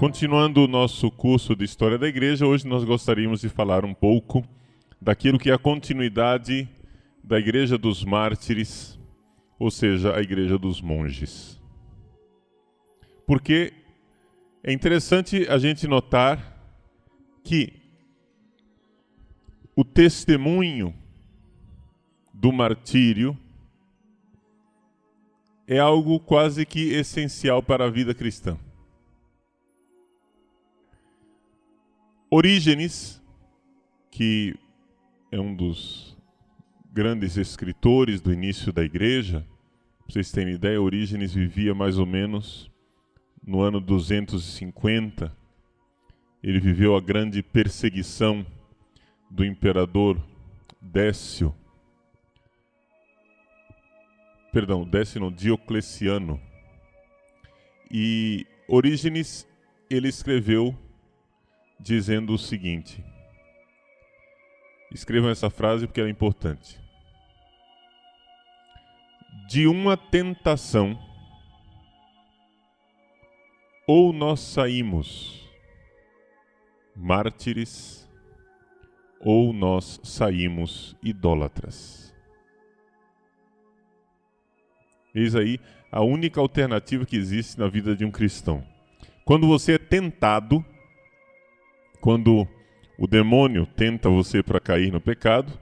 Continuando o nosso curso de História da Igreja, hoje nós gostaríamos de falar um pouco daquilo que é a continuidade da Igreja dos Mártires, ou seja, a Igreja dos Monges. Porque é interessante a gente notar que o testemunho do martírio é algo quase que essencial para a vida cristã. Orígenes, que é um dos grandes escritores do início da igreja, para vocês terem ideia, Orígenes vivia mais ou menos no ano 250. Ele viveu a grande perseguição do imperador Diocleciano. E Orígenes, ele escreveu dizendo o seguinte. Escrevam essa frase porque ela é importante. De uma tentação, ou nós saímos mártires, ou nós saímos idólatras. Eis aí a única alternativa que existe na vida de um cristão. Quando você é tentado, quando o demônio tenta você para cair no pecado,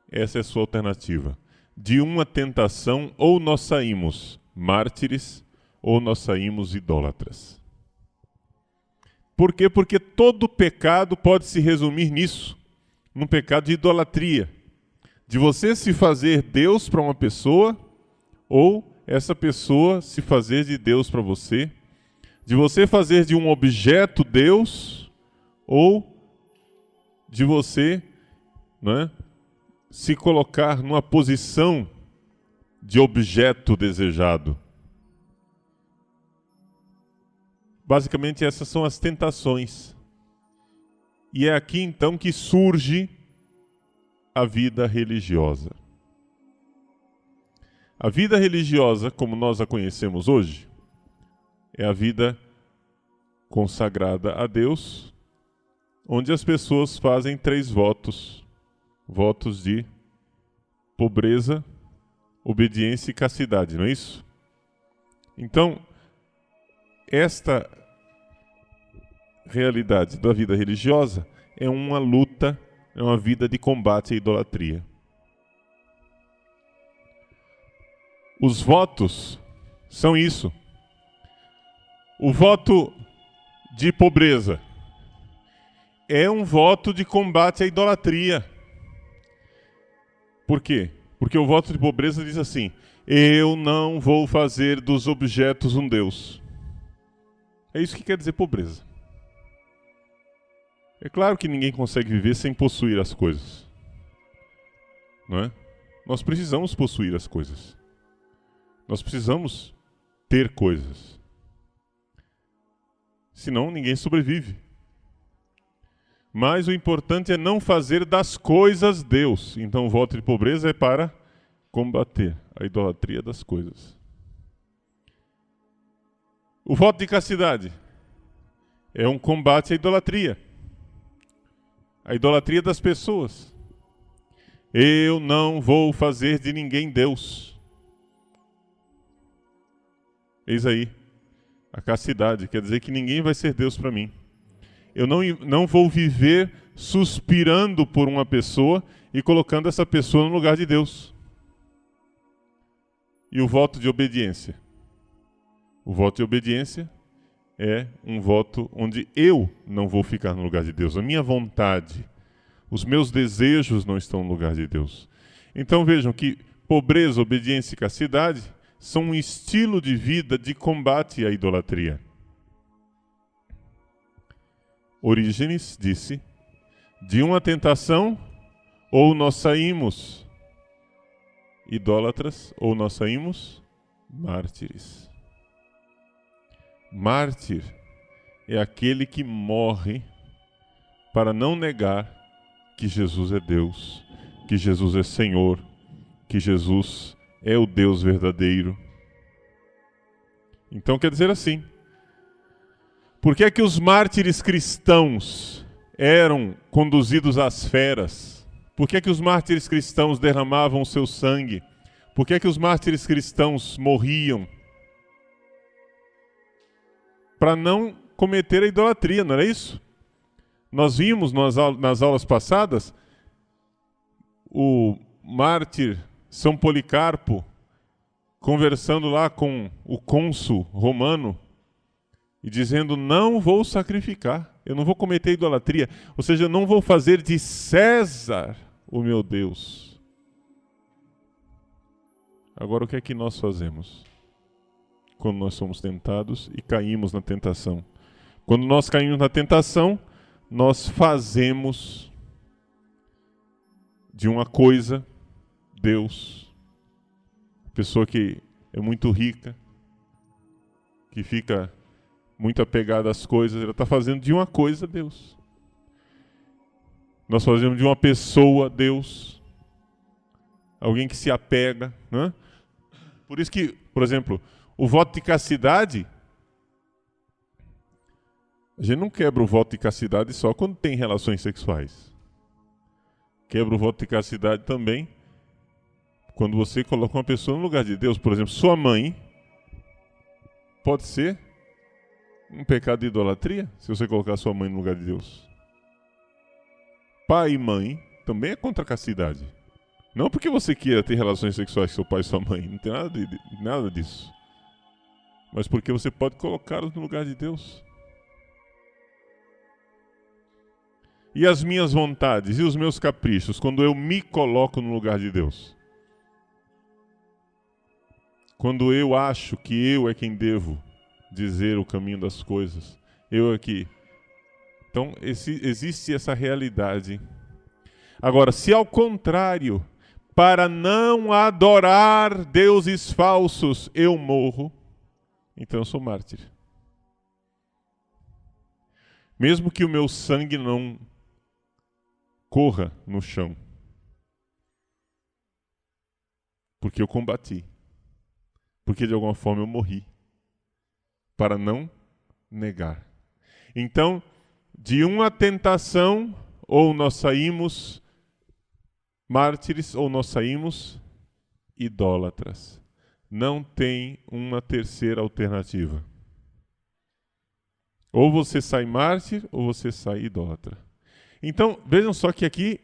essa é a sua alternativa. De uma tentação, ou nós saímos mártires, ou nós saímos idólatras. Por quê? Porque todo pecado pode se resumir nisso, num pecado de idolatria. De você se fazer Deus para uma pessoa, ou essa pessoa se fazer de Deus para você. De você fazer de um objeto Deus, ou de você, se colocar numa posição de objeto desejado. Basicamente, essas são as tentações. E é aqui, então, que surge a vida religiosa. A vida religiosa, como nós a conhecemos hoje, é a vida consagrada a Deus, onde as pessoas fazem 3 votos. Votos de pobreza, obediência e castidade, não é isso? Então, esta realidade da vida religiosa é uma luta, é uma vida de combate à idolatria. Os votos são isso. O voto de pobreza é um voto de combate à idolatria. Por quê? Porque o voto de pobreza diz assim: eu não vou fazer dos objetos um Deus. É isso que quer dizer pobreza. É claro que ninguém consegue viver sem possuir as coisas, não é? Nós precisamos possuir as coisas. Nós precisamos ter coisas. Senão ninguém sobrevive. Mas o importante é não fazer das coisas Deus. Então o voto de pobreza é para combater a idolatria das coisas. O voto de castidade é um combate à idolatria. A idolatria das pessoas. Eu não vou fazer de ninguém Deus. Eis aí a castidade. Quer dizer que ninguém vai ser Deus para mim. Eu não vou viver suspirando por uma pessoa e colocando essa pessoa no lugar de Deus. E o voto de obediência? O voto de obediência é um voto onde eu não vou ficar no lugar de Deus. A minha vontade, os meus desejos não estão no lugar de Deus. Então vejam que pobreza, obediência e castidade são um estilo de vida de combate à idolatria. Orígenes disse: de uma tentação, ou nós saímos idólatras, ou nós saímos mártires. Mártir é aquele que morre para não negar que Jesus é Deus, que Jesus é Senhor, que Jesus é o Deus verdadeiro. Então quer dizer assim: Por que é que os mártires cristãos eram conduzidos às feras? Por que é que os mártires cristãos derramavam o seu sangue? Por que é que os mártires cristãos morriam? Para não cometer a idolatria, não era isso? Nós vimos nas aulas passadas o mártir São Policarpo conversando lá com o cônsul romano e dizendo: não vou sacrificar, eu não vou cometer idolatria, ou seja, eu não vou fazer de César o meu Deus. Agora, o que é que nós fazemos quando nós somos tentados e caímos na tentação? Quando nós caímos na tentação, nós fazemos de uma coisa Deus. A pessoa que é muito rica, que fica muito apegada às coisas, ela está fazendo de uma coisa Deus. Nós fazemos de uma pessoa Deus. Alguém que se apega, né? Por isso que, por exemplo, o voto de castidade, a gente não quebra o voto de castidade só quando tem relações sexuais. Quebra o voto de castidade também quando você coloca uma pessoa no lugar de Deus. Por exemplo, sua mãe pode ser um pecado de idolatria se você colocar sua mãe no lugar de Deus. Pai e mãe também é contra a castidade. Não porque você queira ter relações sexuais com seu pai e sua mãe, não tem nada disso. Mas porque você pode colocá-los no lugar de Deus. E as minhas vontades e os meus caprichos, quando eu me coloco no lugar de Deus? Quando eu acho que eu é quem devo dizer o caminho das coisas, eu é que... Então, existe essa realidade. Agora, se ao contrário, para não adorar deuses falsos, eu morro, então eu sou mártir. Mesmo que o meu sangue não corra no chão, porque eu combati, porque de alguma forma eu morri, para não negar. Então, de uma tentação, ou nós saímos mártires, ou nós saímos idólatras. Não tem uma terceira alternativa. Ou você sai mártir, ou você sai idólatra. Então, vejam só que aqui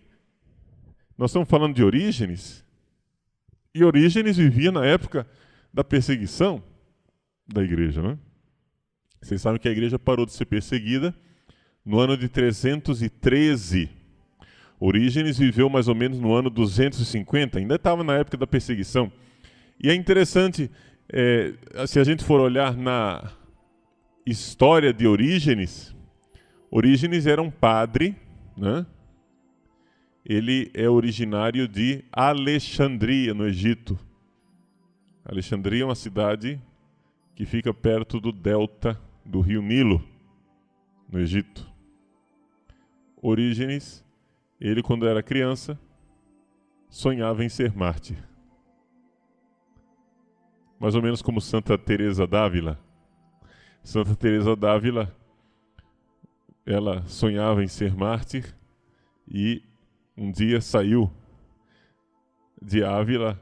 nós estamos falando de Orígenes, e Orígenes vivia na época da perseguição da igreja, né? Vocês sabem que a igreja parou de ser perseguida no ano de 313. Orígenes viveu mais ou menos no ano 250, ainda estava na época da perseguição. E é interessante, se a gente for olhar na história de Orígenes, Orígenes era um padre, né? Ele é originário de Alexandria, no Egito. Alexandria é uma cidade que fica perto do delta do rio Nilo, no Egito. Orígenes, ele quando era criança, sonhava em ser mártir. Mais ou menos como Santa Teresa d'Ávila. Santa Teresa d'Ávila, ela sonhava em ser mártir e um dia saiu de Ávila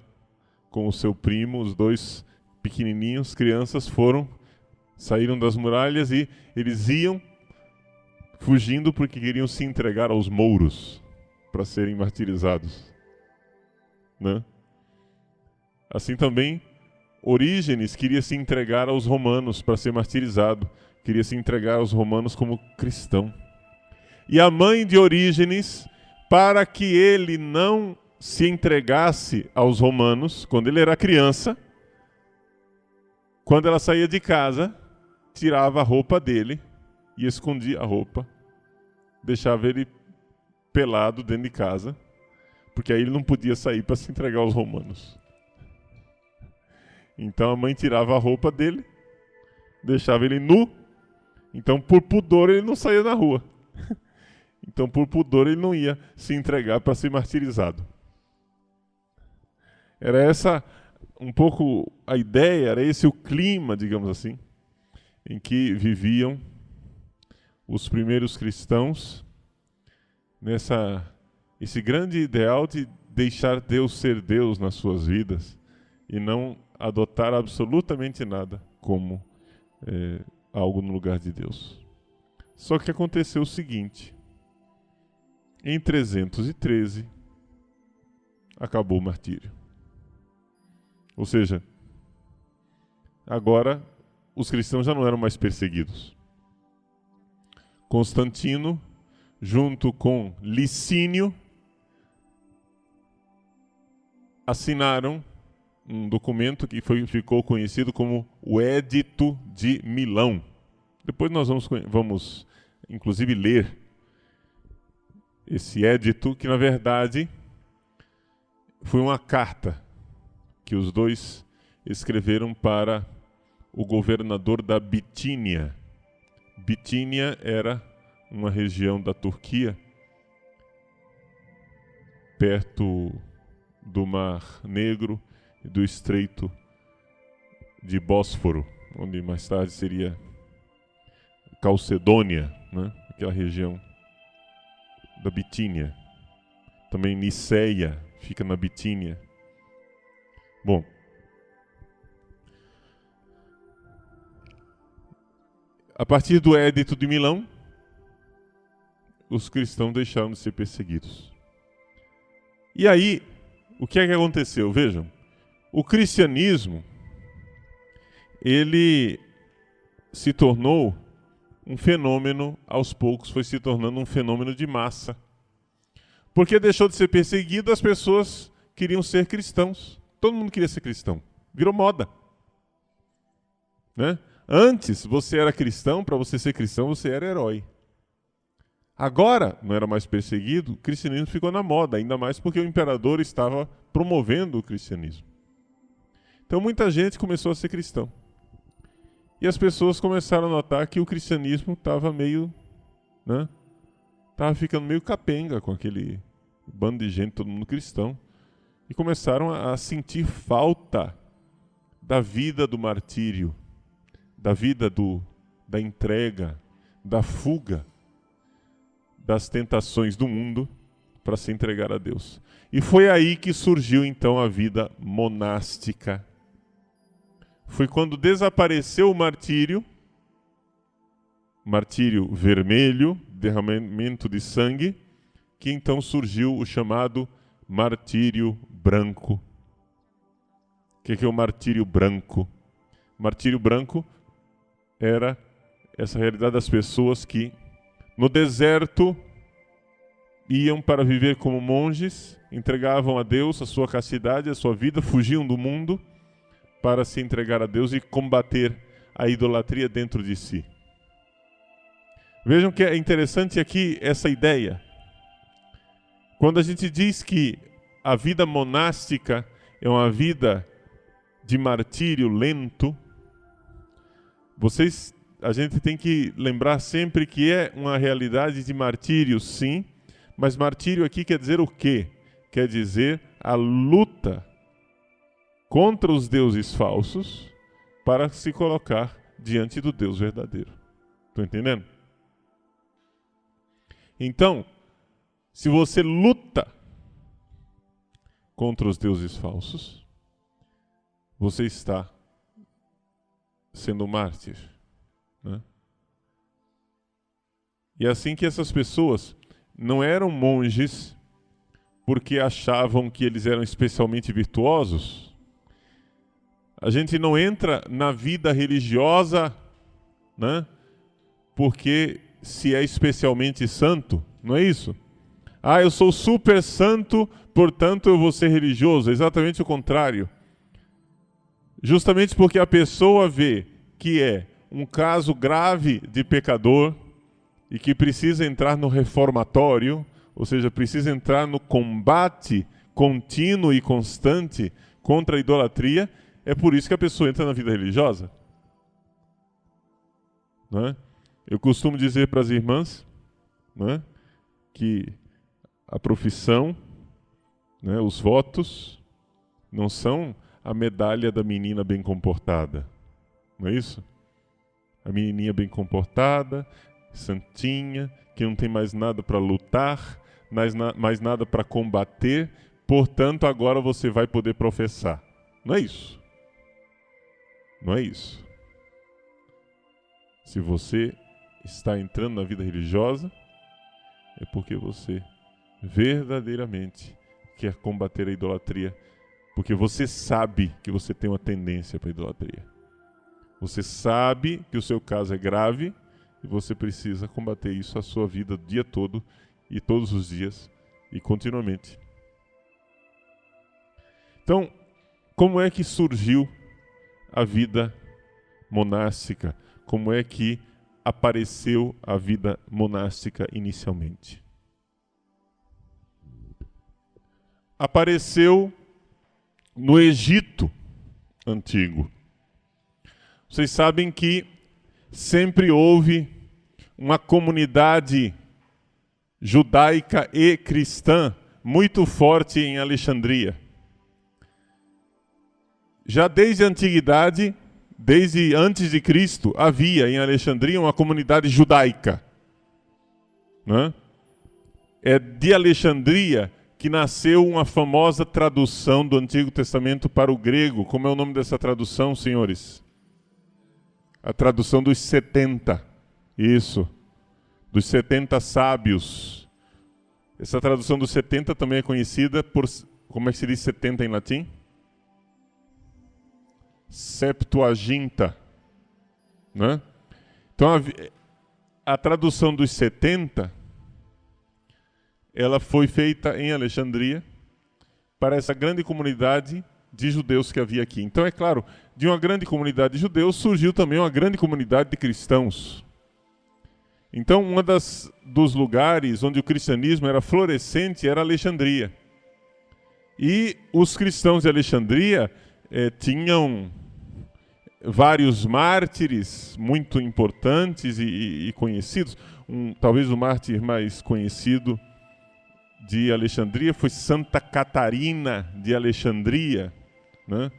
com o seu primo, os dois pequenininhos, crianças, saíram das muralhas e eles iam fugindo porque queriam se entregar aos mouros para serem martirizados, né? Assim também, Orígenes queria se entregar aos romanos para ser martirizado, queria se entregar aos romanos como cristão. E a mãe de Orígenes, para que ele não se entregasse aos romanos, quando ele era criança, quando ela saía de casa, tirava a roupa dele e escondia a roupa, deixava ele pelado dentro de casa, porque aí ele não podia sair para se entregar aos romanos. Então a mãe tirava a roupa dele, deixava ele nu, então por pudor ele não saía na rua. Então por pudor ele não ia se entregar para ser martirizado. Era essa um pouco a ideia, era esse o clima, digamos assim, em que viviam os primeiros cristãos esse grande ideal de deixar Deus ser Deus nas suas vidas e não adotar absolutamente nada como algo no lugar de Deus. Só que aconteceu o seguinte: em 313 acabou o martírio. Ou seja, agora os cristãos já não eram mais perseguidos. Constantino, junto com Licínio, assinaram um documento que ficou conhecido como o Édito de Milão. Depois nós vamos inclusive ler esse édito, que na verdade foi uma carta que os dois escreveram para o governador da Bitínia. Bitínia era uma região da Turquia, perto do Mar Negro e do Estreito de Bósforo, onde mais tarde seria Calcedônia, né? Aquela região da Bitínia. Também Niceia fica na Bitínia. Bom, a partir do Édito de Milão, os cristãos deixaram de ser perseguidos. E aí, o que é que aconteceu? Vejam, o cristianismo, ele se tornou um fenômeno, aos poucos foi se tornando um fenômeno de massa. Porque deixou de ser perseguido, as pessoas queriam ser cristãos. Todo mundo queria ser cristão. Virou moda. Né? Antes, você era cristão, para você ser cristão, você era herói. Agora, não era mais perseguido, o cristianismo ficou na moda, ainda mais porque o imperador estava promovendo o cristianismo. Então muita gente começou a ser cristão. E as pessoas começaram a notar que o cristianismo estava meio, né? Estava ficando meio capenga com aquele bando de gente, todo mundo cristão. E começaram a sentir falta da vida do martírio, da vida da entrega, da fuga das tentações do mundo para se entregar a Deus. E foi aí que surgiu então a vida monástica. Foi quando desapareceu o martírio vermelho, derramamento de sangue, que então surgiu o chamado martírio branco. O que é o martírio branco? Martírio branco era essa realidade das pessoas que no deserto iam para viver como monges, entregavam a Deus a sua castidade, a sua vida, fugiam do mundo para se entregar a Deus e combater a idolatria dentro de si. Vejam que é interessante aqui essa ideia. Quando a gente diz que a vida monástica é uma vida de martírio lento, a gente tem que lembrar sempre que é uma realidade de martírio, sim, mas martírio aqui quer dizer o quê? Quer dizer a luta contra os deuses falsos para se colocar diante do Deus verdadeiro. Estão entendendo? Então, se você luta contra os deuses falsos, você está sendo um mártir. Né? E é assim que essas pessoas não eram monges porque achavam que eles eram especialmente virtuosos. A gente não entra na vida religiosa, né, porque se é especialmente santo, não é isso? Ah, eu sou super santo, portanto eu vou ser religioso. É exatamente o contrário. Justamente porque a pessoa vê que é um caso grave de pecador e que precisa entrar no reformatório, ou seja, precisa entrar no combate contínuo e constante contra a idolatria, é por isso que a pessoa entra na vida religiosa. Não é? Eu costumo dizer para as irmãs, não é, que a profissão, né, os votos, não são a medalha da menina bem comportada. Não é isso? A menininha bem comportada, santinha, que não tem mais nada para lutar, mais nada para combater, portanto agora você vai poder professar. Não é isso. Não é isso. Se você está entrando na vida religiosa, é porque você verdadeiramente quer combater a idolatria, porque você sabe que você tem uma tendência para a idolatria. Você sabe que o seu caso é grave e você precisa combater isso a sua vida o dia todo e todos os dias e continuamente. Então, como é que surgiu a vida monástica? Como é que apareceu a vida monástica inicialmente? Apareceu no Egito antigo. Vocês sabem que sempre houve uma comunidade judaica e cristã muito forte em Alexandria. Já desde a antiguidade, desde antes de Cristo, havia em Alexandria uma comunidade judaica. Né? É de Alexandria que nasceu uma famosa tradução do Antigo Testamento para o grego. Como é o nome dessa tradução, senhores? A tradução dos 70. Isso. Dos 70 sábios. Essa tradução dos 70 também é conhecida por... Como é que se diz 70 em latim? Septuaginta. Né? Então, a tradução dos 70, ela foi feita em Alexandria para essa grande comunidade de judeus que havia aqui. Então, é claro, de uma grande comunidade de judeus surgiu também uma grande comunidade de cristãos. Então, dos lugares onde o cristianismo era florescente era Alexandria. E os cristãos de Alexandria tinham vários mártires muito importantes e conhecidos. Talvez o mártir mais conhecido de Alexandria foi Santa Catarina de Alexandria. Né?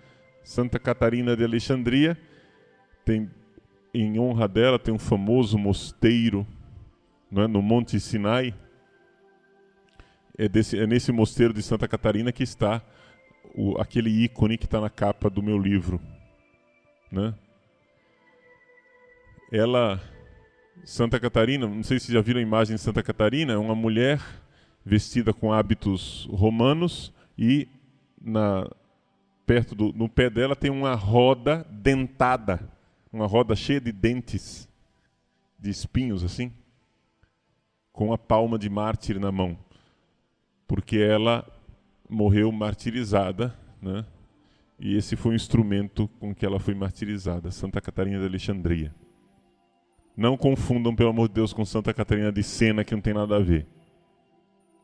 Santa Catarina de Alexandria, em honra dela, tem um famoso mosteiro, né, no Monte Sinai. É nesse mosteiro de Santa Catarina que está aquele ícone que está na capa do meu livro. Né? Santa Catarina, não sei se já viram a imagem de Santa Catarina, é uma mulher vestida com hábitos romanos e no pé dela tem uma roda dentada, uma roda cheia de dentes, de espinhos assim, com a palma de mártir na mão, porque ela morreu martirizada, né? E esse foi o instrumento com que ela foi martirizada, Santa Catarina de Alexandria. Não confundam, pelo amor de Deus, com Santa Catarina de Sena, que não tem nada a ver.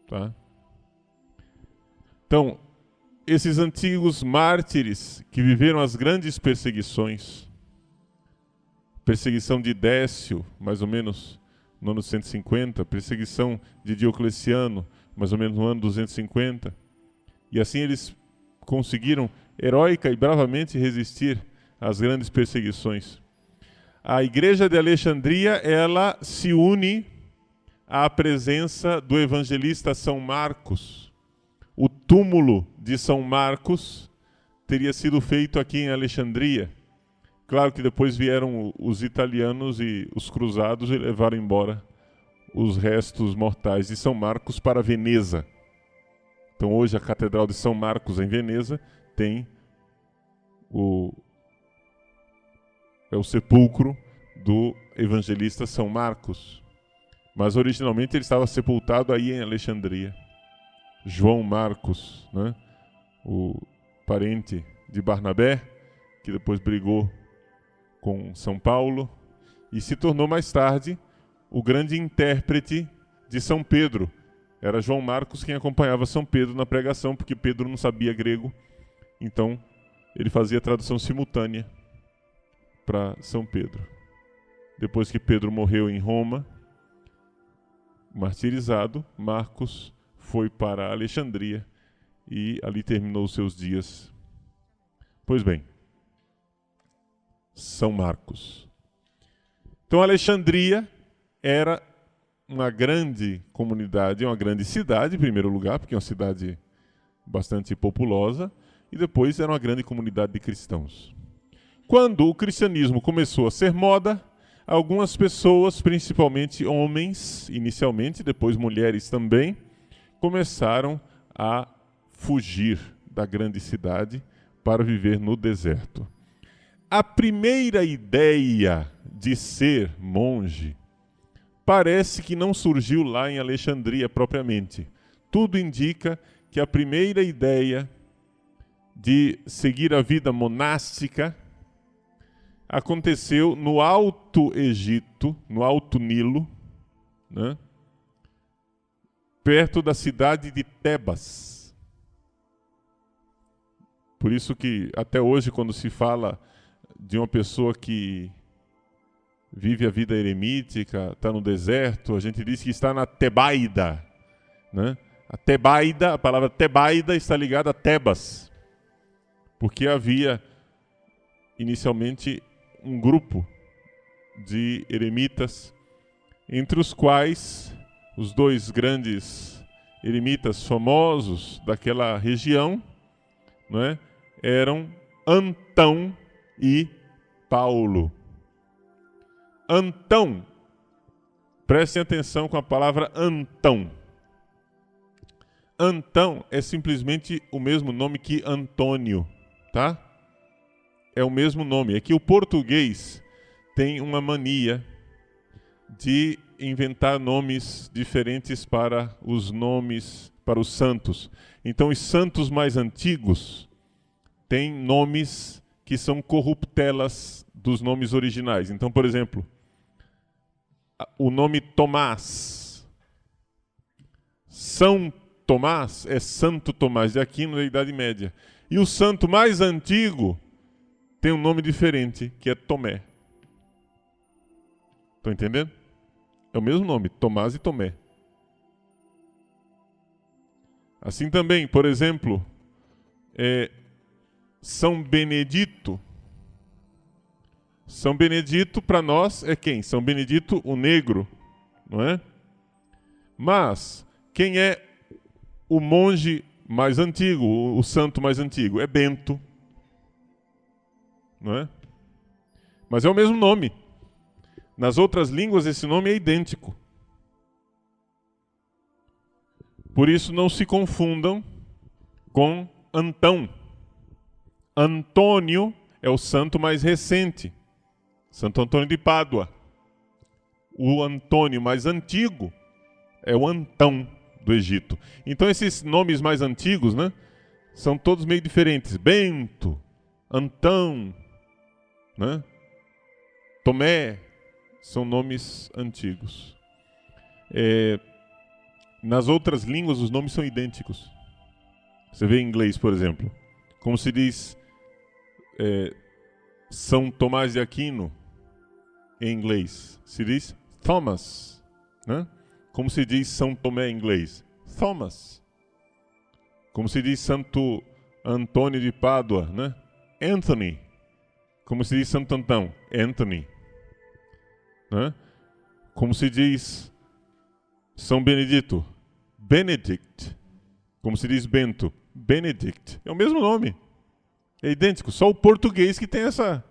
Tá? Então, esses antigos mártires que viveram as grandes perseguições, perseguição de Décio, mais ou menos no ano 150, perseguição de Diocleciano, mais ou menos no ano 250, e assim eles conseguiram heróica e bravamente resistir às grandes perseguições. A igreja de Alexandria, ela se une à presença do evangelista São Marcos. O túmulo de São Marcos teria sido feito aqui em Alexandria. Claro que depois vieram os italianos e os cruzados e levaram embora os restos mortais de São Marcos para Veneza. Então hoje a Catedral de São Marcos em Veneza tem o sepulcro do evangelista São Marcos. Mas originalmente ele estava sepultado aí em Alexandria. João Marcos, né? O parente de Barnabé, que depois brigou com São Paulo e se tornou mais tarde o grande intérprete de São Pedro. Era João Marcos quem acompanhava São Pedro na pregação, porque Pedro não sabia grego, então ele fazia a tradução simultânea para São Pedro. Depois que Pedro morreu em Roma, martirizado, Marcos foi para Alexandria e ali terminou os seus dias. Pois bem, São Marcos. Então Alexandria era uma grande comunidade, uma grande cidade, em primeiro lugar, porque é uma cidade bastante populosa, e depois era uma grande comunidade de cristãos. Quando o cristianismo começou a ser moda, algumas pessoas, principalmente homens, inicialmente, depois mulheres também, começaram a fugir da grande cidade para viver no deserto. A primeira ideia de ser monge parece que não surgiu lá em Alexandria propriamente. Tudo indica que a primeira ideia de seguir a vida monástica aconteceu no Alto Egito, no Alto Nilo, né? Perto da cidade de Tebas. Por isso que até hoje, quando se fala de uma pessoa que vive a vida eremítica, está no deserto, a gente diz que está na Tebaida, né? A Tebaida, a palavra Tebaida está ligada a Tebas, porque havia inicialmente um grupo de eremitas, entre os quais os dois grandes eremitas famosos daquela região, né, eram Antão e Paulo. Antão, prestem atenção com a palavra Antão. Antão é simplesmente o mesmo nome que Antônio, tá? É o mesmo nome. É que o português tem uma mania de inventar nomes diferentes para os nomes, para os santos. Então, os santos mais antigos têm nomes que são corruptelas dos nomes originais. Então, por exemplo, o nome Tomás. São Tomás é Santo Tomás de Aquino da Idade Média. E o santo mais antigo tem um nome diferente, que é Tomé. Estão entendendo? É o mesmo nome, Tomás e Tomé. Assim também, por exemplo, São Benedito. São Benedito para nós é quem? São Benedito o Negro, não é? Mas quem é o monge mais antigo, o santo mais antigo? É Bento, não é? Mas é o mesmo nome. Nas outras línguas esse nome é idêntico. Por isso não se confundam com Antão. Antônio é o santo mais recente. Santo Antônio de Pádua. O Antônio mais antigo é o Antão do Egito. Então esses nomes mais antigos, né, são todos meio diferentes. Bento, Antão, né, Tomé, são nomes antigos. Nas outras línguas os nomes são idênticos. Você vê em inglês, por exemplo, como se diz São Tomás de Aquino em inglês, se diz Thomas, né? Como se diz São Tomé em inglês? Thomas. Como se diz Santo Antônio de Pádua, né? Anthony. Como se diz Santo Antão? Anthony. Né? Como se diz São Benedito? Benedict. Como se diz Bento? Benedict. É o mesmo nome. É idêntico. Só o português que tem essa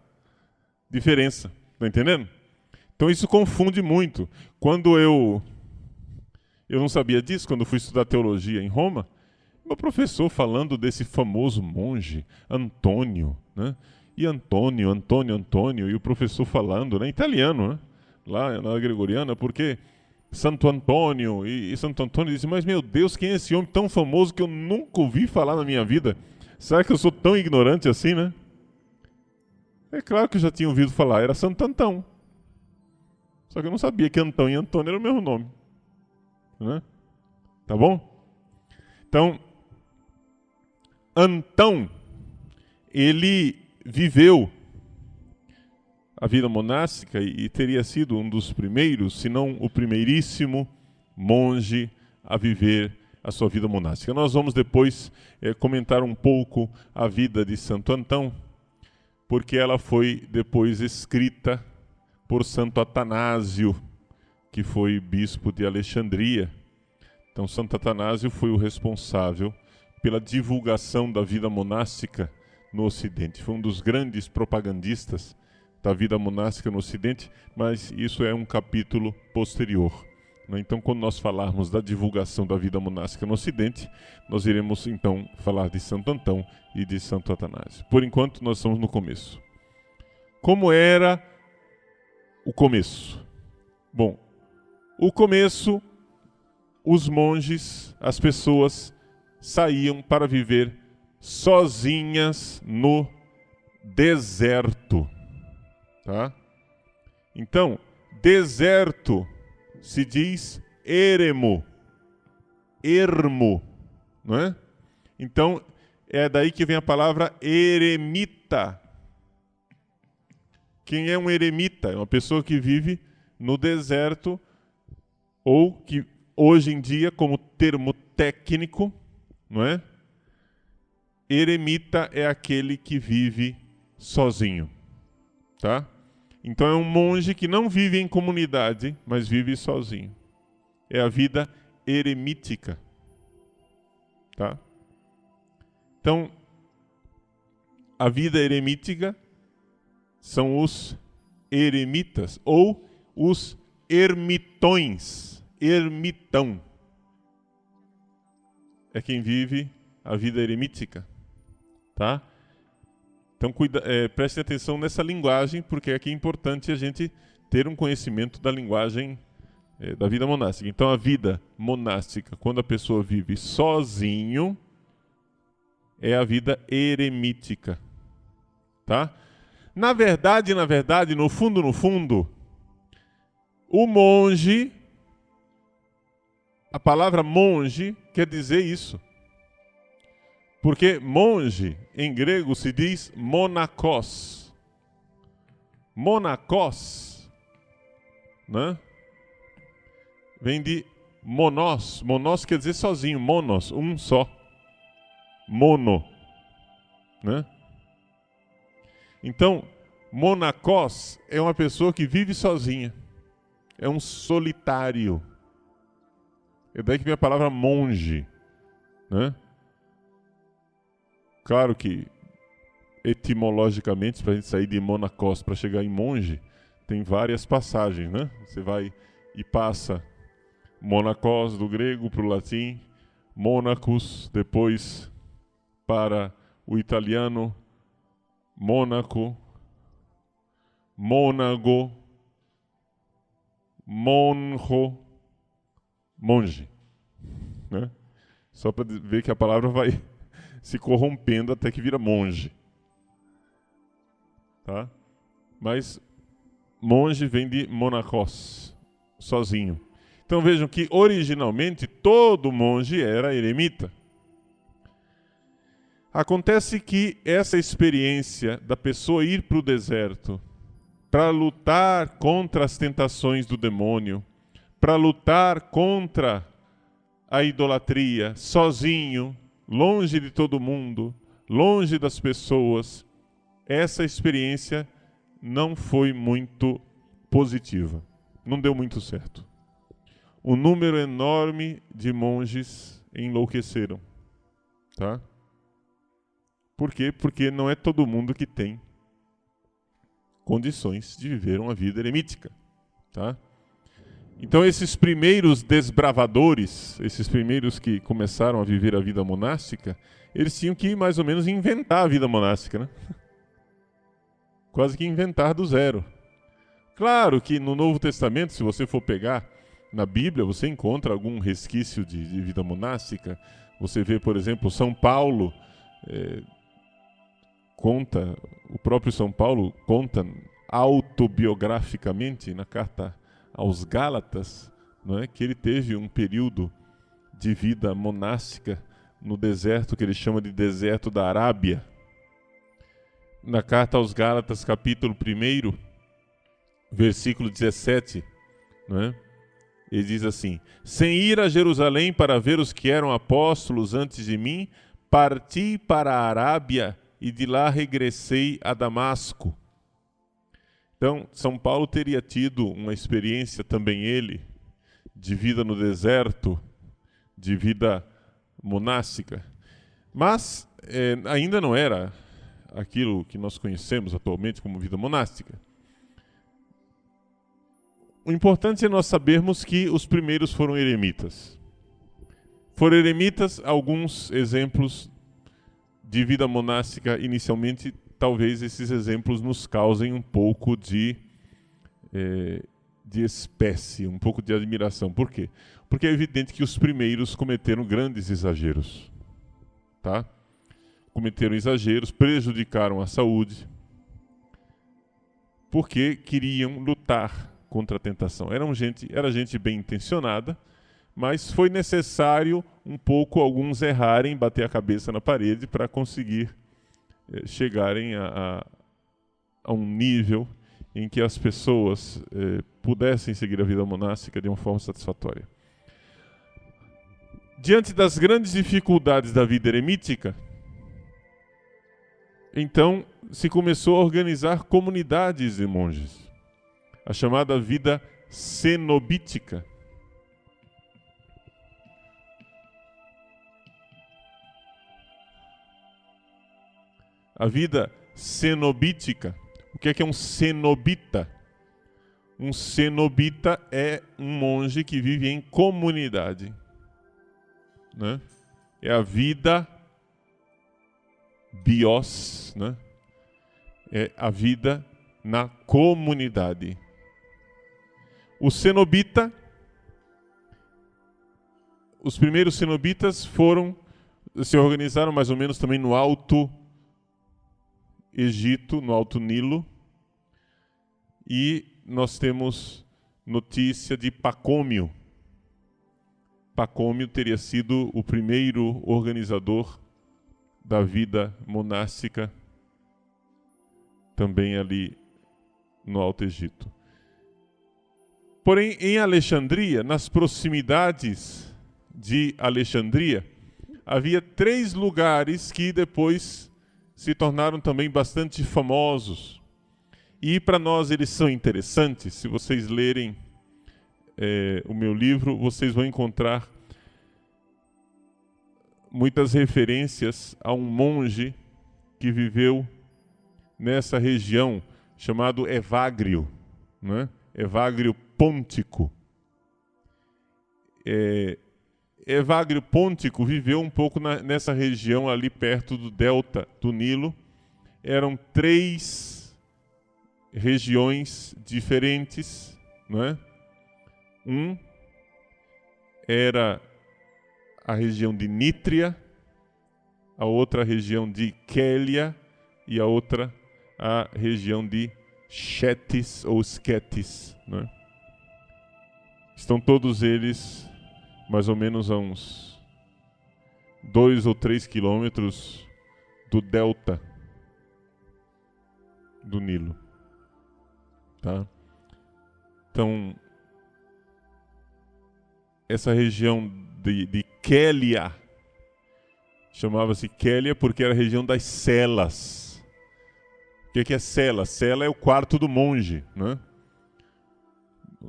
diferença. Tá entendendo? Então isso confunde muito. Quando eu não sabia disso, quando fui estudar teologia em Roma, meu professor falando desse famoso monge, Antônio, né? E Antônio, e o professor falando, né, em italiano, né? Lá na Gregoriana, porque Santo Antônio, e Santo Antônio disse, mas meu Deus, quem é esse homem tão famoso que eu nunca ouvi falar na minha vida? Será que eu sou tão ignorante assim, né? É claro que eu já tinha ouvido falar, era Santo Antão. Só que eu não sabia que Antão e Antônio eram o mesmo nome. Né? Tá bom? Então, Antão, ele viveu a vida monástica e teria sido um dos primeiros, se não o primeiríssimo monge a viver a sua vida monástica. Nós vamos depois comentar um pouco a vida de Santo Antão, porque ela foi depois escrita por Santo Atanásio, que foi bispo de Alexandria. Então, Santo Atanásio foi o responsável pela divulgação da vida monástica no Ocidente. Foi um dos grandes propagandistas da vida monástica no Ocidente, mas isso é um capítulo posterior. Então, quando nós falarmos da divulgação da vida monástica no Ocidente, nós iremos, então, falar de Santo Antão e de Santo Atanásio. Por enquanto, nós estamos no começo. Como era o começo? Bom, o começo, os monges, as pessoas saíam para viver sozinhas no deserto. Tá? Então, deserto se diz eremo, não é? Então, é daí que vem a palavra eremita. Quem é um eremita? É uma pessoa que vive no deserto, ou que hoje em dia, como termo técnico, não é? Eremita é aquele que vive sozinho, tá? Então é um monge que não vive em comunidade, mas vive sozinho. É a vida eremítica, tá? Então, a vida eremítica são os eremitas ou os ermitões. Ermitão é quem vive a vida eremítica, tá? Então, prestem atenção nessa linguagem, porque aqui é importante a gente ter um conhecimento da linguagem da vida monástica. Então, a vida monástica, quando a pessoa vive sozinho, é a vida eremítica, tá? Na verdade, no fundo, o monge, a palavra monge quer dizer isso. Porque monge, em grego, se diz monakos. Monakos, né? Vem de monos. Monos quer dizer sozinho. Monos, um só. Mono, né? Então, monakos é uma pessoa que vive sozinha. É um solitário. É daí que vem a palavra monge, né? Claro que, etimologicamente, para a gente sair de monakos para chegar em monge, tem várias passagens, né? Você vai e passa monakos do grego para o latim, monacus, depois para o italiano, mônaco, mônago, monjo, monge, né? Só para ver que a palavra vai se corrompendo até que vira monge, tá? Mas monge vem de monacos, sozinho. Então vejam que originalmente todo monge era eremita. Acontece que essa experiência da pessoa ir para o deserto para lutar contra as tentações do demônio, para lutar contra a idolatria, sozinho, longe de todo mundo, longe das pessoas, essa experiência não foi muito positiva, não deu muito certo. Um número enorme de monges enlouqueceram, tá? Por quê? Porque não é todo mundo que tem condições de viver uma vida eremítica, tá? Então esses primeiros desbravadores, esses primeiros que começaram a viver a vida monástica, eles tinham que mais ou menos inventar a vida monástica, né? Quase que inventar do zero. Claro que no Novo Testamento, se você for pegar na Bíblia, você encontra algum resquício de vida monástica. Você vê, por exemplo, São Paulo, o próprio São Paulo conta autobiograficamente na carta aos Gálatas, não é, que ele teve um período de vida monástica no deserto que ele chama de deserto da Arábia. Na carta aos Gálatas, capítulo 1, versículo 17, não é? Ele diz assim: sem ir a Jerusalém para ver os que eram apóstolos antes de mim, parti para a Arábia e de lá regressei a Damasco. Então, São Paulo teria tido uma experiência também ele, de vida no deserto, de vida monástica. Mas ainda não era aquilo que nós conhecemos atualmente como vida monástica. O importante é nós sabermos que os primeiros foram eremitas. Foram eremitas, alguns exemplos de vida monástica inicialmente. Talvez esses exemplos nos causem um pouco de espécie, um pouco de admiração. Por quê? Porque é evidente que os primeiros cometeram grandes exageros. Tá? Cometeram exageros, prejudicaram a saúde, porque queriam lutar contra a tentação. Era gente bem intencionada, mas foi necessário um pouco alguns errarem, bater a cabeça na parede para conseguir chegarem a um nível em que as pessoas pudessem seguir a vida monástica de uma forma satisfatória. Diante das grandes dificuldades da vida eremítica, então se começou a organizar comunidades de monges, a chamada vida cenobítica. A vida cenobítica. O que é um cenobita? Um cenobita é um monge que vive em comunidade, né? É a vida bios, né? É a vida na comunidade. O cenobita, os primeiros cenobitas se organizaram mais ou menos também no Alto Egito, no Alto Nilo, e nós temos notícia de Pacômio. Pacômio teria sido o primeiro organizador da vida monástica, também ali no Alto Egito. Porém, em Alexandria, nas proximidades de Alexandria, havia 3 lugares que depois se tornaram também bastante famosos. E para nós eles são interessantes. Se vocês lerem o meu livro, vocês vão encontrar muitas referências a um monge que viveu nessa região, chamado Evagrio, né? Evagrio Pôntico. Evagrio Pôntico viveu um pouco nessa região ali perto do delta do Nilo. Eram 3 regiões diferentes, né? Um era a região de Nítria, a outra região de Quélia e a outra a região de Chetes ou Sketis, né? Estão todos eles mais ou menos a uns 2 ou 3 quilômetros do delta do Nilo. Tá? Então, essa região de Quélia chamava-se Quélia porque era a região das celas. O que é cela? Cela é o quarto do monge, né?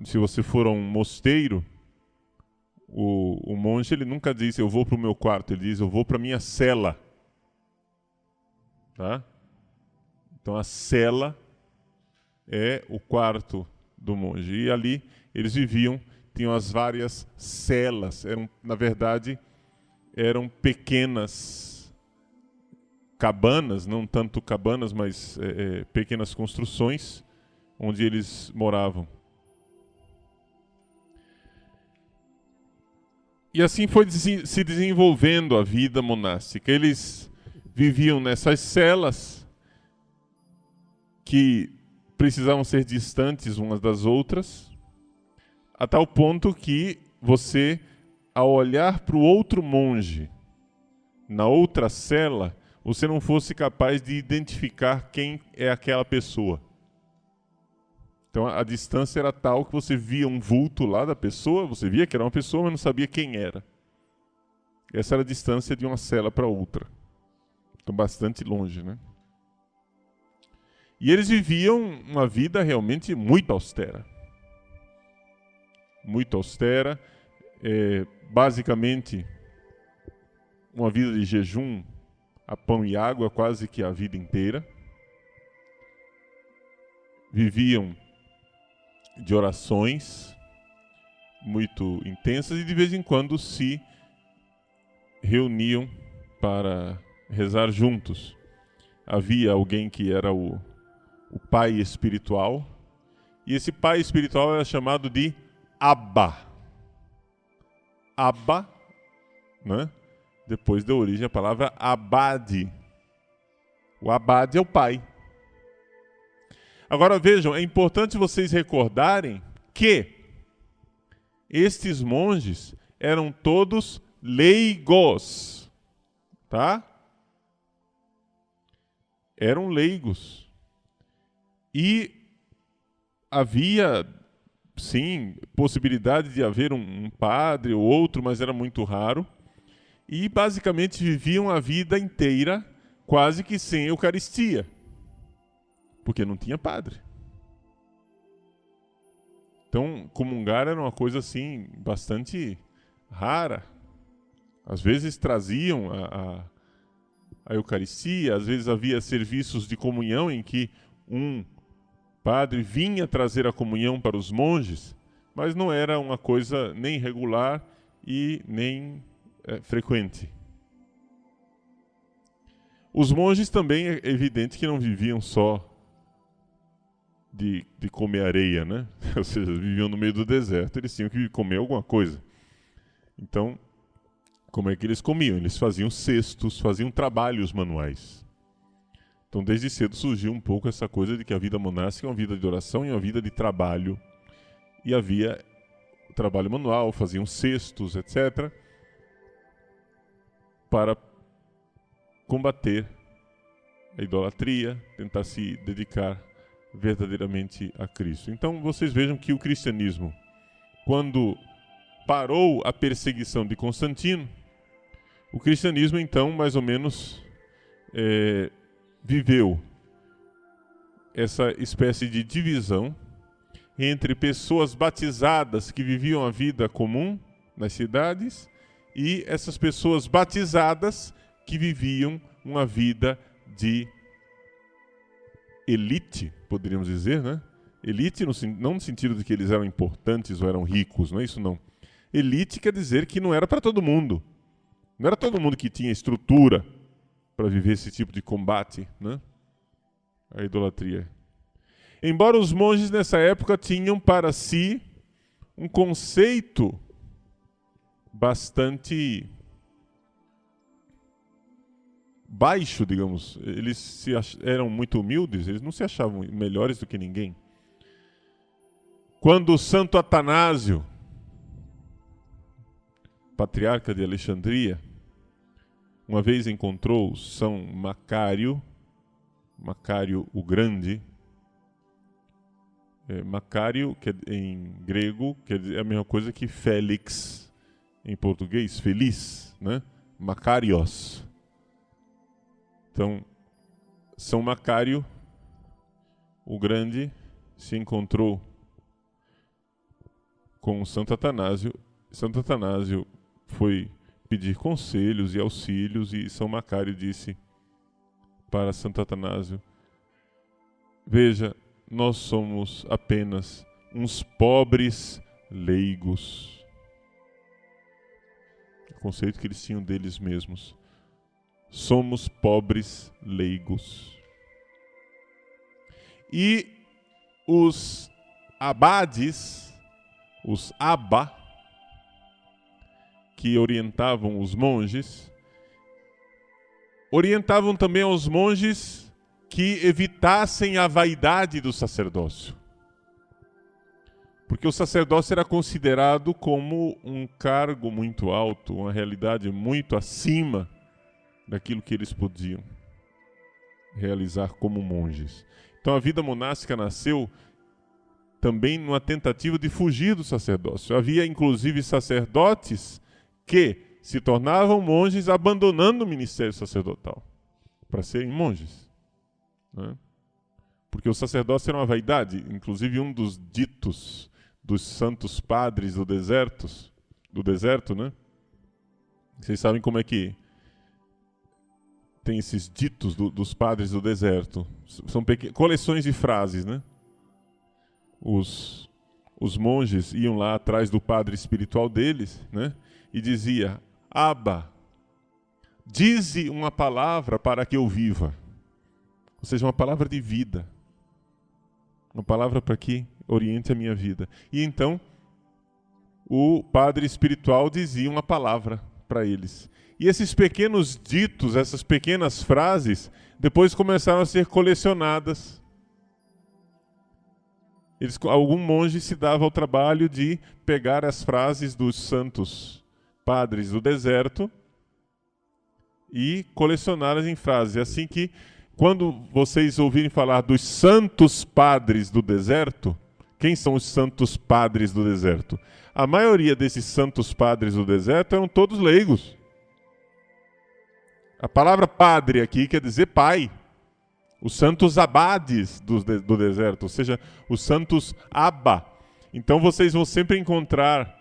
Se você for a um mosteiro, o monge ele nunca diz eu vou para o meu quarto, ele diz eu vou para a minha cela. Tá? Então a cela é o quarto do monge. E ali eles viviam, tinham as várias celas. Na verdade, eram pequenas cabanas, não tanto cabanas, mas pequenas construções onde eles moravam. E assim foi se desenvolvendo a vida monástica. Eles viviam nessas celas que precisavam ser distantes umas das outras, a tal ponto que você, ao olhar para o outro monge na outra cela, você não fosse capaz de identificar quem é aquela pessoa. Então a distância era tal que você via um vulto lá da pessoa, você via que era uma pessoa, mas não sabia quem era. Essa era a distância de uma cela para outra. Então bastante longe, né? E eles viviam uma vida realmente muito austera. Muito austera, basicamente uma vida de jejum a pão e água quase que a vida inteira. Viviam de orações muito intensas e de vez em quando se reuniam para rezar juntos. Havia alguém que era o pai espiritual, e esse pai espiritual era chamado de Abba. Abba, né? Depois deu origem à palavra abade. O abade é o pai. Agora vejam, é importante vocês recordarem que estes monges eram todos leigos, tá? Eram leigos. E havia, sim, possibilidade de haver um padre ou outro, mas era muito raro. E basicamente viviam a vida inteira quase que sem Eucaristia, porque não tinha padre. Então, comungar era uma coisa assim, bastante rara. Às vezes traziam a Eucaristia, às vezes havia serviços de comunhão em que um padre vinha trazer a comunhão para os monges, mas não era uma coisa nem regular e nem frequente. Os monges também, é evidente que não viviam só de comer areia, né? Ou seja, viviam no meio do deserto, eles tinham que comer alguma coisa. Então, como é que eles comiam? Eles faziam cestos, faziam trabalhos manuais. Então, desde cedo surgiu um pouco essa coisa de que a vida monástica é uma vida de oração e uma vida de trabalho. E havia trabalho manual, faziam cestos, etc., para combater a idolatria, tentar se dedicar verdadeiramente a Cristo. Então, vocês vejam que o cristianismo, quando parou a perseguição de Constantino, o cristianismo, então, mais ou menos, viveu essa espécie de divisão entre pessoas batizadas que viviam a vida comum nas cidades e essas pessoas batizadas que viviam uma vida de elite, poderíamos dizer, né? Elite não no sentido de que eles eram importantes ou eram ricos, não é isso não. Elite quer dizer que não era para todo mundo. Não era todo mundo que tinha estrutura para viver esse tipo de combate, né? A idolatria. Embora os monges nessa época tinham para si um conceito bastante baixo, digamos. Eles eram muito humildes, eles não se achavam melhores do que ninguém. Quando o Santo Atanásio, patriarca de Alexandria, uma vez encontrou São Macário o Grande. Macário, que em grego, quer dizer a mesma coisa que Félix em português, feliz, né? Macarios. Então, São Macário o Grande se encontrou com Santo Atanásio. Santo Atanásio foi pedir conselhos e auxílios e São Macário disse para Santo Atanásio: veja, nós somos apenas uns pobres leigos. O conceito que eles tinham deles mesmos. Somos pobres leigos. E os abades, os abba, que orientavam os monges, orientavam também aos monges que evitassem a vaidade do sacerdócio. Porque o sacerdócio era considerado como um cargo muito alto, uma realidade muito acima daquilo que eles podiam realizar como monges. Então a vida monástica nasceu também numa tentativa de fugir do sacerdócio. Havia inclusive sacerdotes que se tornavam monges abandonando o ministério sacerdotal para serem monges, né? porque o sacerdócio era uma vaidade. Inclusive um dos ditos dos santos padres do deserto, né? Vocês sabem como é que tem esses ditos dos padres do deserto. São coleções de frases, né? Os monges iam lá atrás do padre espiritual deles, né? E dizia: Abba, dize uma palavra para que eu viva. Ou seja, uma palavra de vida. Uma palavra para que oriente a minha vida. E então, o padre espiritual dizia uma palavra para eles. E esses pequenos ditos, essas pequenas frases, depois começaram a ser colecionadas. Algum monge se dava ao trabalho de pegar as frases dos santos padres do deserto e colecioná-las em frases. Assim que, quando vocês ouvirem falar dos santos padres do deserto, quem são os santos padres do deserto? A maioria desses santos padres do deserto eram todos leigos. A palavra padre aqui quer dizer pai. Os santos abades do deserto, ou seja, os santos Abba. Então vocês vão sempre encontrar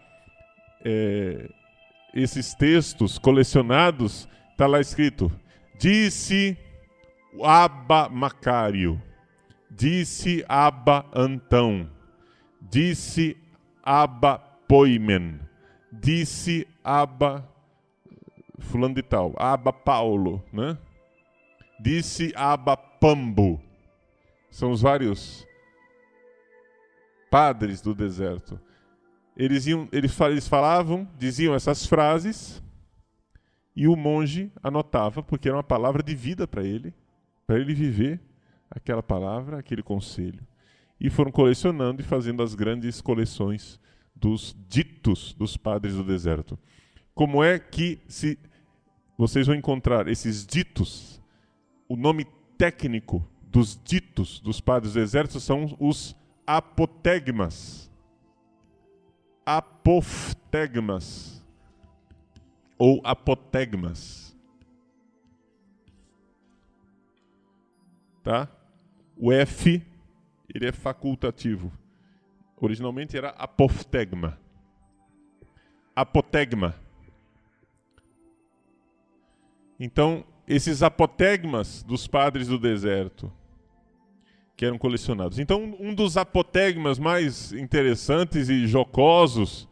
esses textos colecionados, está lá escrito: disse Abba Macário, disse Abba Antão, disse Abba Poimen, disse Abba fulano de tal, Abba Paulo, né? Disse Abba Pambo. São os vários padres do deserto. Eles falavam, diziam essas frases, e o monge anotava, porque era uma palavra de vida para ele viver aquela palavra, aquele conselho. E foram colecionando e fazendo as grandes coleções dos ditos dos padres do deserto. Como é que vocês vão encontrar esses ditos? O nome técnico dos ditos dos padres do deserto são os apotegmas. Apophtegmas. Ou apotegmas. Tá? O F, ele é facultativo. Originalmente era apophtegma. Apotegma. Então, esses apotegmas dos padres do deserto, que eram colecionados. Então, um dos apotegmas mais interessantes e jocosos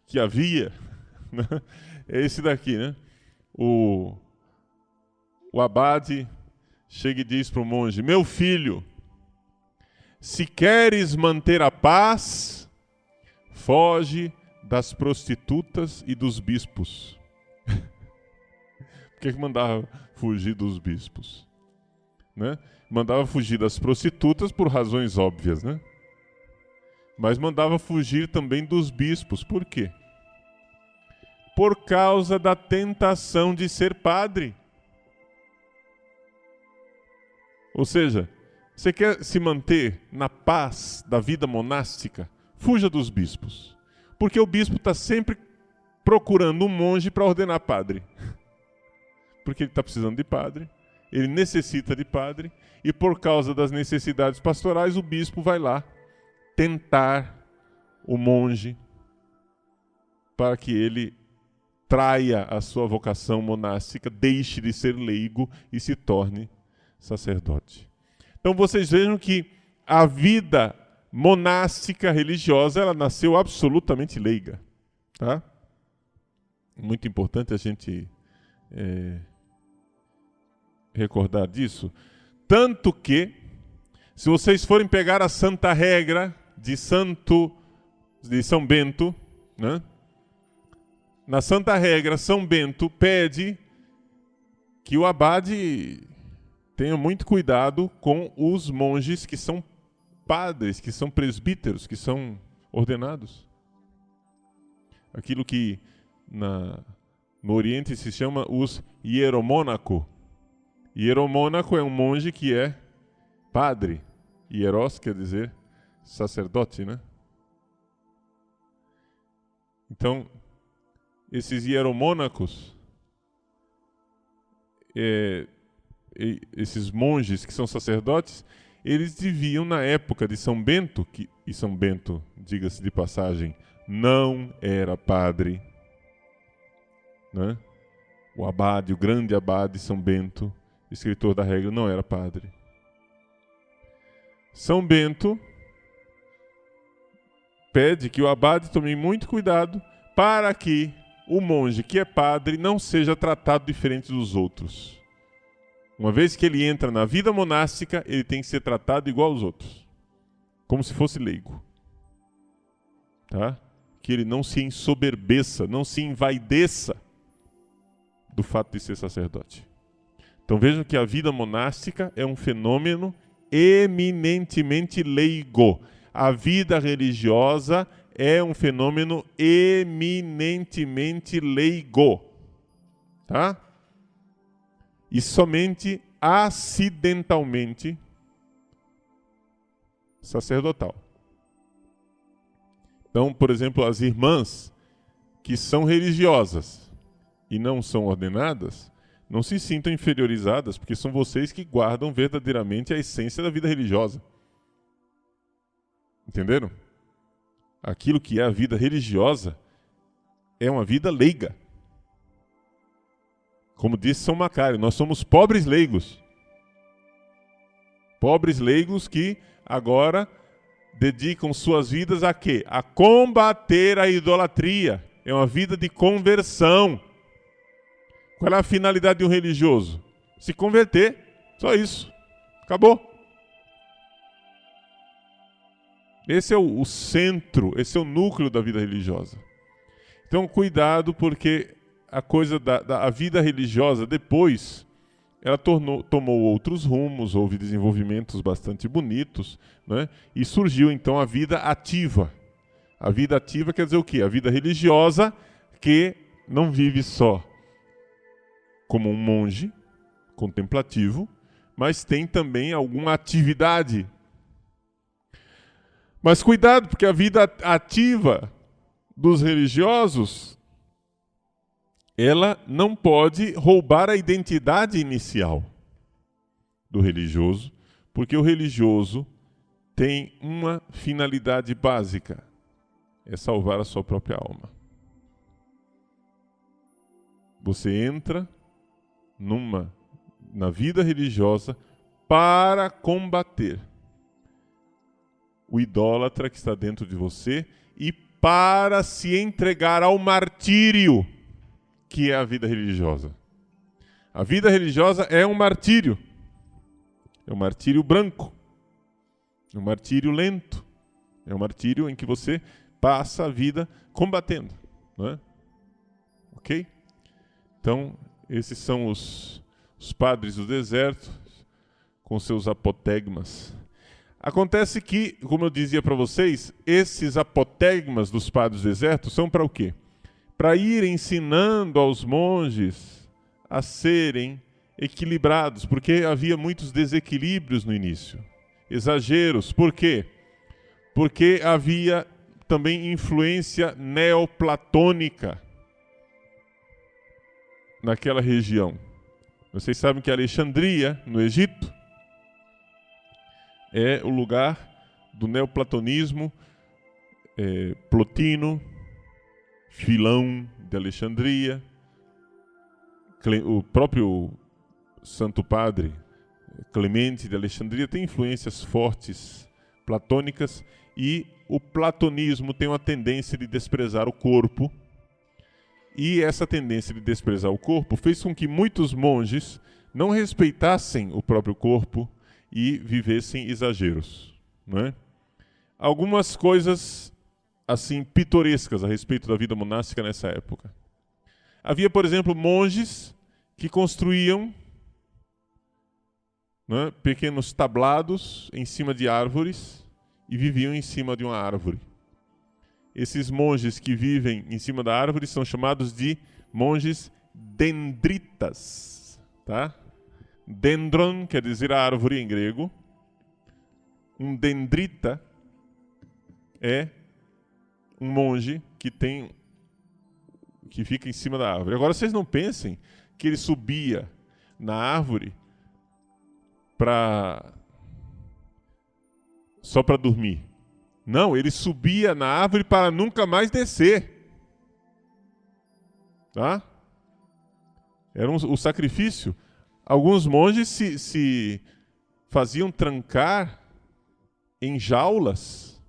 que havia, né, é esse daqui, né? O abade chega e diz para o monge: meu filho, se queres manter a paz, foge das prostitutas e dos bispos. Por que mandava fugir dos bispos? Né? Mandava fugir das prostitutas por razões óbvias, né? Mas mandava fugir também dos bispos. Por quê? Por causa da tentação de ser padre. Ou seja, você quer se manter na paz da vida monástica? Fuja dos bispos. Porque o bispo está sempre procurando um monge para ordenar padre. Porque ele está precisando de padre, ele necessita de padre, e por causa das necessidades pastorais, o bispo vai lá tentar o monge para que ele traia a sua vocação monástica, deixe de ser leigo e se torne sacerdote. Então vocês vejam que a vida monástica religiosa, ela nasceu absolutamente leiga. Tá? Muito importante a gente recordar disso. Tanto que, se vocês forem pegar a Santa Regra de São Bento, né? Na Santa Regra, São Bento pede que o abade tenha muito cuidado com os monges que são padres, que são presbíteros, que são ordenados. Aquilo que no Oriente se chama os hieromônaco. Hieromônaco é um monge que é padre. Hieros quer dizer sacerdote, né? Então, esses hieromônacos, esses monges que são sacerdotes, eles viviam na época de São Bento, e São Bento, diga-se de passagem, não era padre, né? O abade, o grande abade São Bento, escritor da regra, não era padre. São Bento pede que o abade tome muito cuidado para que o monge que é padre não seja tratado diferente dos outros. Uma vez que ele entra na vida monástica, ele tem que ser tratado igual aos outros, como se fosse leigo. Tá? Que ele não se ensoberbeça, não se envaideça do fato de ser sacerdote. Então vejam que a vida monástica é um fenômeno eminentemente leigo. A vida religiosa é um fenômeno eminentemente leigo. Tá? E somente acidentalmente sacerdotal. Então, por exemplo, as irmãs que são religiosas e não são ordenadas, não se sintam inferiorizadas, porque são vocês que guardam verdadeiramente a essência da vida religiosa. Entenderam? Aquilo que é a vida religiosa é uma vida leiga. Como disse São Macário, nós somos pobres leigos. Pobres leigos que agora dedicam suas vidas a quê? A combater a idolatria. É uma vida de conversão. Qual é a finalidade de um religioso? Se converter. Só isso. Acabou. Esse é o centro, esse é o núcleo da vida religiosa. Então, cuidado, porque a coisa da vida religiosa, depois, ela tomou outros rumos, houve desenvolvimentos bastante bonitos, né? E surgiu, então, a vida ativa. A vida ativa quer dizer o quê? A vida religiosa que não vive só como um monge contemplativo, mas tem também alguma atividade. Mas cuidado, porque a vida ativa dos religiosos, ela não pode roubar a identidade inicial do religioso, porque o religioso tem uma finalidade básica, é salvar a sua própria alma. Você entra na vida religiosa para combater o idólatra que está dentro de você e para se entregar ao martírio, que é a vida religiosa. A vida religiosa é um martírio. É um martírio branco. É um martírio lento. É um martírio em que você passa a vida combatendo. Não é? Ok? Então, esses são os padres do deserto, com seus apotegmas. Acontece que, como eu dizia para vocês, esses apotegmas dos padres do deserto são para o quê? Para ir ensinando aos monges a serem equilibrados, porque havia muitos desequilíbrios no início, exageros. Por quê? Porque havia também influência neoplatônica naquela região. Vocês sabem que Alexandria, no Egito, é o lugar do neoplatonismo, Plotino, Filão de Alexandria, o próprio Santo Padre Clemente de Alexandria tem influências fortes platônicas, e o platonismo tem uma tendência de desprezar o corpo, e essa tendência de desprezar o corpo fez com que muitos monges não respeitassem o próprio corpo e vivessem exageros, não é? Algumas coisas assim pitorescas a respeito da vida monástica nessa época. Havia, por exemplo, monges que construíam, não é, pequenos tablados em cima de árvores e viviam em cima de uma árvore. Esses monges que vivem em cima da árvore são chamados de monges dendritas, tá? Dendron quer dizer árvore em grego. Um dendrita é um monge que fica em cima da árvore. Agora vocês não pensem que ele subia na árvore para só para dormir. Não, ele subia na árvore para nunca mais descer. Tá? Era o sacrifício. Alguns monges se faziam trancar em jaulas.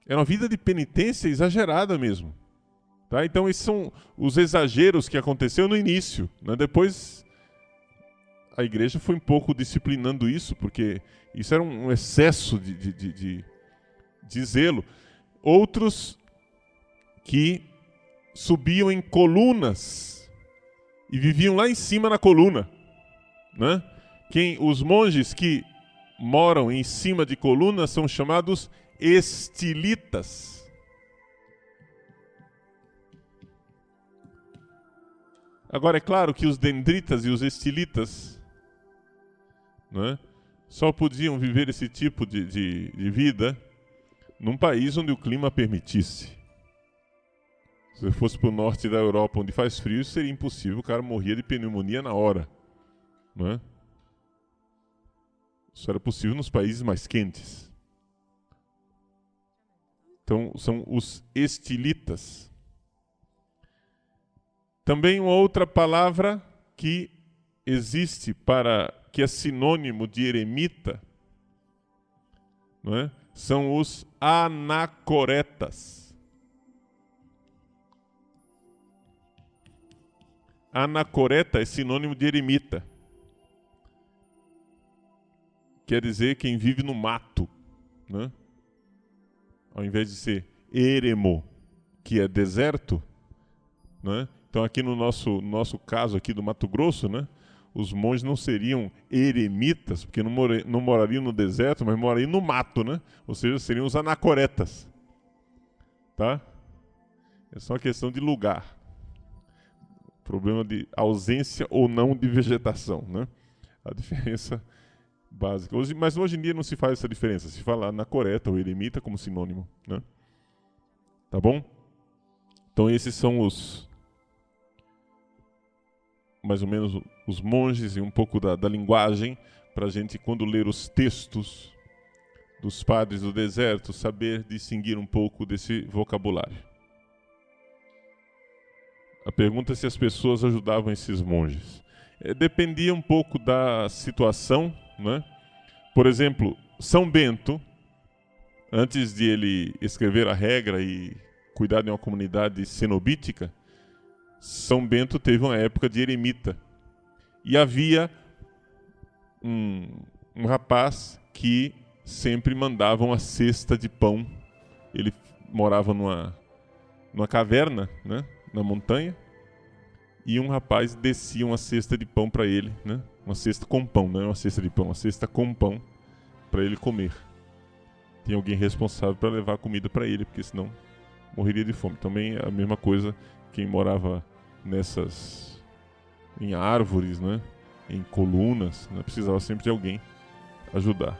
Era uma vida de penitência exagerada mesmo. Tá? Então esses são os exageros que aconteceu no início. Né? Depois a igreja foi um pouco disciplinando isso, porque isso era um excesso de zelo. Outros que subiam em colunas e viviam lá em cima na coluna. Né? Os monges que moram em cima de colunas são chamados estilitas. Agora, é claro que os dendritas e os estilitas, né, só podiam viver esse tipo de vida num país onde o clima permitisse. Se você fosse para o norte da Europa, onde faz frio, isso seria impossível, o cara morria de pneumonia na hora. Né? Isso era possível nos países mais quentes. Então, são os estilitas. Também uma outra palavra que existe que é sinônimo de eremita, não é? São os anacoretas. Anacoreta é sinônimo de eremita. Quer dizer quem vive no mato, né? Ao invés de ser eremo, que é deserto, né? Então aqui no nosso caso aqui do Mato Grosso, né? Os monges não seriam eremitas, porque não morariam no deserto, mas morariam no mato, né? Ou seja, seriam os anacoretas. Tá? É só uma questão de lugar. Problema de ausência ou não de vegetação, né? A diferença básica. Mas hoje em dia não se faz essa diferença. Se fala anacoreta ou eremita como sinônimo, né? Tá bom? Então esses são mais ou menos os monges e um pouco da linguagem para a gente, quando ler os textos dos padres do deserto, saber distinguir um pouco desse vocabulário. A pergunta é se as pessoas ajudavam esses monges. Dependia um pouco da situação, né? Por exemplo, São Bento, antes de ele escrever a regra e cuidar de uma comunidade cenobítica, São Bento teve uma época de eremita. E havia um rapaz que sempre mandava uma cesta de pão. Ele morava numa caverna, né, na montanha, e um rapaz descia uma cesta de pão para ele, né, uma cesta com pão, não é uma cesta de pão, uma cesta com pão para ele comer. Tinha alguém responsável para levar a comida para ele, porque senão morreria de fome. Também é a mesma coisa quem morava em árvores, né, em colunas, né, precisava sempre de alguém ajudar.